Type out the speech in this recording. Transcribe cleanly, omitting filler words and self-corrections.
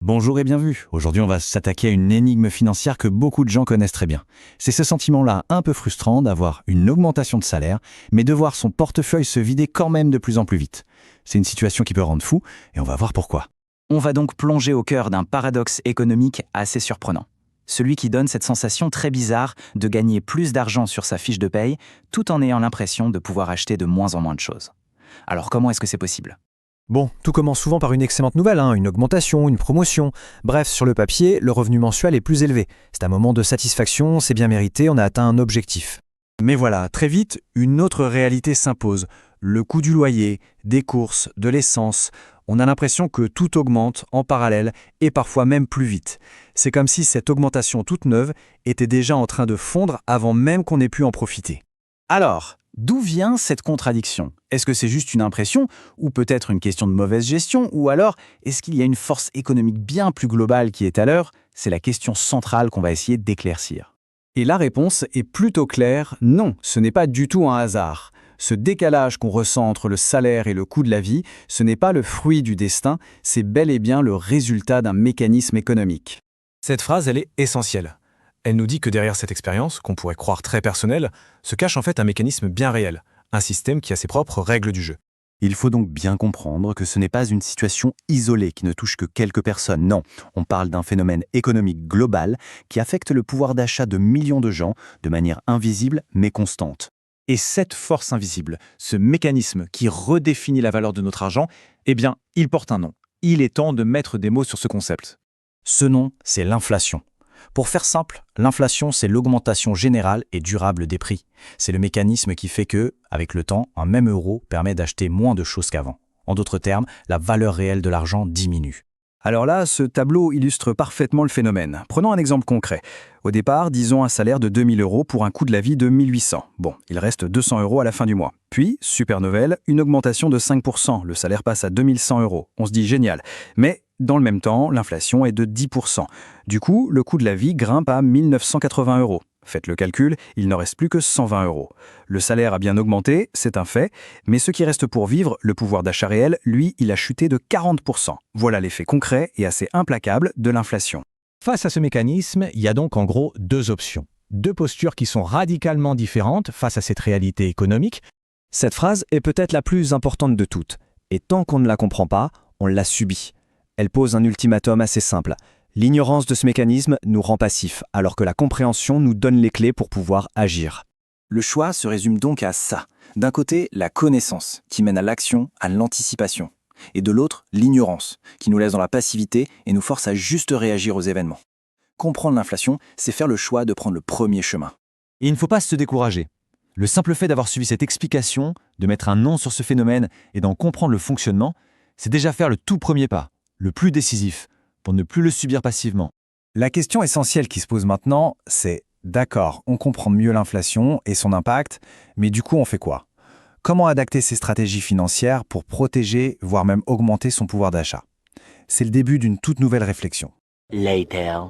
Bonjour et bienvenue. Aujourd'hui, on va s'attaquer à une énigme financière que beaucoup de gens connaissent très bien. C'est ce sentiment-là un peu frustrant d'avoir une augmentation de salaire, mais de voir son portefeuille se vider quand même de plus en plus vite. C'est une situation qui peut rendre fou, et on va voir pourquoi. On va donc plonger au cœur d'un paradoxe économique assez surprenant. Celui qui donne cette sensation très bizarre de gagner plus d'argent sur sa fiche de paye, tout en ayant l'impression de pouvoir acheter de moins en moins de choses. Alors comment est-ce que c'est possible ? Bon, tout commence souvent par une excellente nouvelle, une augmentation, une promotion. Bref, sur le papier, le revenu mensuel est plus élevé. C'est un moment de satisfaction, c'est bien mérité, on a atteint un objectif. Mais voilà, très vite, une autre réalité s'impose. Le coût du loyer, des courses, de l'essence. On a l'impression que tout augmente en parallèle et parfois même plus vite. C'est comme si cette augmentation toute neuve était déjà en train de fondre avant même qu'on ait pu en profiter. Alors, d'où vient cette contradiction ? Est-ce que c'est juste une impression, ou peut-être une question de mauvaise gestion, ou alors est-ce qu'il y a une force économique bien plus globale qui est à l'œuvre ? C'est la question centrale qu'on va essayer d'éclaircir. Et la réponse est plutôt claire, non, ce n'est pas du tout un hasard. Ce décalage qu'on ressent entre le salaire et le coût de la vie, ce n'est pas le fruit du destin, c'est bel et bien le résultat d'un mécanisme économique. Cette phrase, elle est essentielle. Elle nous dit que derrière cette expérience, qu'on pourrait croire très personnelle, se cache en fait un mécanisme bien réel, un système qui a ses propres règles du jeu. Il faut donc bien comprendre que ce n'est pas une situation isolée qui ne touche que quelques personnes. Non, on parle d'un phénomène économique global qui affecte le pouvoir d'achat de millions de gens de manière invisible mais constante. Et cette force invisible, ce mécanisme qui redéfinit la valeur de notre argent, eh bien, il porte un nom. Il est temps de mettre des mots sur ce concept. Ce nom, c'est l'inflation. Pour faire simple, l'inflation, c'est l'augmentation générale et durable des prix. C'est le mécanisme qui fait que, avec le temps, un même euro permet d'acheter moins de choses qu'avant. En d'autres termes, la valeur réelle de l'argent diminue. Alors là, ce tableau illustre parfaitement le phénomène. Prenons un exemple concret. Au départ, disons un salaire de 2 000 € pour un coût de la vie de 1 800. Bon, il reste 200 € à la fin du mois. Puis, super nouvelle, une augmentation de 5%. Le salaire passe à 2 100 €. On se dit génial. Mais dans le même temps, l'inflation est de 10%. Du coup, le coût de la vie grimpe à 1 980 €. Faites le calcul, il n'en reste plus que 120 €. Le salaire a bien augmenté, c'est un fait, mais ce qui reste pour vivre, le pouvoir d'achat réel, lui, il a chuté de 40%. Voilà l'effet concret et assez implacable de l'inflation. Face à ce mécanisme, il y a donc en gros deux options. Deux postures qui sont radicalement différentes face à cette réalité économique. Cette phrase est peut-être la plus importante de toutes. Et tant qu'on ne la comprend pas, on la subit. Elle pose un ultimatum assez simple. L'ignorance de ce mécanisme nous rend passifs, alors que la compréhension nous donne les clés pour pouvoir agir. Le choix se résume donc à ça. D'un côté, la connaissance, qui mène à l'action, à l'anticipation. Et de l'autre, l'ignorance, qui nous laisse dans la passivité et nous force à juste réagir aux événements. Comprendre l'inflation, c'est faire le choix de prendre le premier chemin. Et il ne faut pas se décourager. Le simple fait d'avoir suivi cette explication, de mettre un nom sur ce phénomène et d'en comprendre le fonctionnement, c'est déjà faire le tout premier pas, le plus décisif, pour ne plus le subir passivement. La question essentielle qui se pose maintenant, c'est d'accord, on comprend mieux l'inflation et son impact, mais du coup on fait quoi ? Comment adapter ses stratégies financières pour protéger, voire même augmenter son pouvoir d'achat ? C'est le début d'une toute nouvelle réflexion. Later.